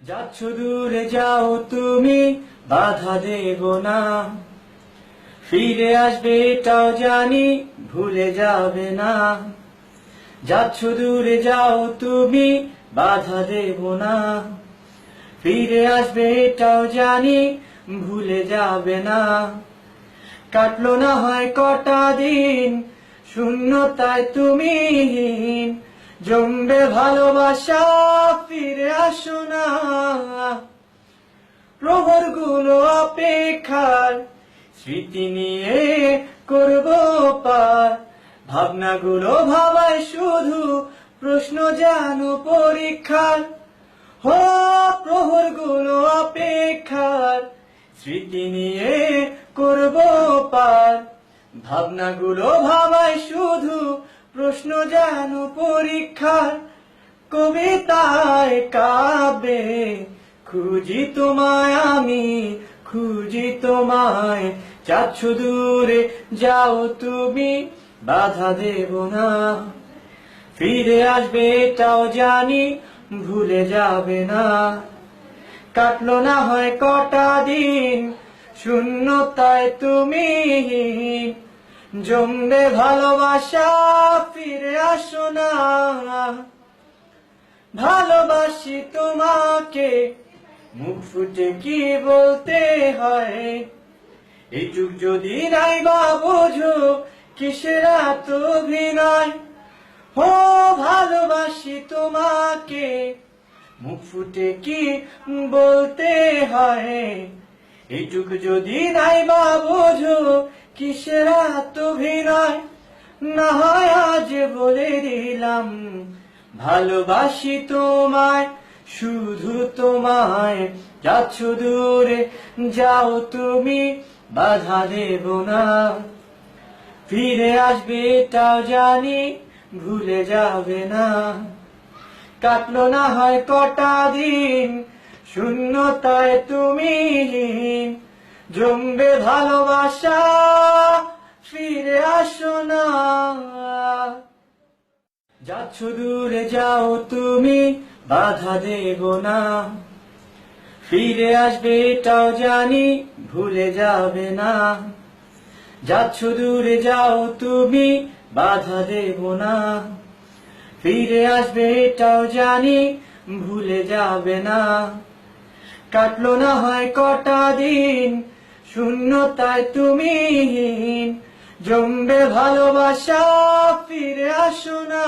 যাচ্ছ দূরে যাও তুমি, বাধা দেব না। ফিরে আসবে এটাও জানি, ভুলে যাবে না। যাচ্ছ দূরে যাও তুমি, বাধা দেব না। ফিরে আসবে এটাও জানি, ভুলে যাবে না। কাটলো না হয় কটা দিন, শূন্যতায় তুমি জমবে ভালোবাসা, ফিরে আসো না। প্রহরগুলো অপেক্ষার স্মৃতি নিয়ে করবো পার, ভাবনাগুলো ভাবায় শুধু প্রশ্ন জানো পরীক্ষার। হো প্রহরগুলো অপেক্ষার স্মৃতি নিয়ে করবো পার, ভাবনাগুলো ভাবায় শুধু প্রশ্ন জানো পরীক্ষার। কবিতায় কাব্যে খুঁজি তোমায় আমি, খুঁজি তোমায়। যাচ্ছ দূরে যাও তুমি, বাধা দেব না। ফিরে আসবে এটাও জানি, ভুলে যাবে না। কাটলো না হয় কটা দিন, শূন্যতায় তুমি জমবে ভালোবাসা, ফিরে আসো না। ভালোবাসি তোমাকে, মুখ ফুটে কি বলতে হয়? এইটুক যদি নাই বা বোঝো, কিসের এত অভিনয়? ও ভালোবাসি তোমাকে, মুখ ফুটে কি বলতে হয়? এইটুক যদি নাই বা বোঝো, কিসের এত অভিনয়? না হয় আজ বলে দিলাম, ভালোবাসি তোমায়, শুধু তোমায়। যাচ্ছ দূরে যাও তুমি, বাধা দেব না। ফিরে আসবে এটাও জানি, ভুলে যাবে না। কাটলো না হয় কটা দিন, শূন্যতায় তুমি জমবে ভালোবাসা, ফিরে আসো না। যাচ্ছ দূরে যাও তুমি, বাধা দেব না। ফিরে আসবে এটাও জানি, ভুলে যাবে না। যাচ্ছ দূরে যাও তুমি, বাধা দেব না। ফিরে আসবে এটাও জানি, ভুলে যাবে না। কাটলো না হয় কটা দিন, শূন্যতায় তুমি জমবে ভালোবাসা, ফিরে আসো না।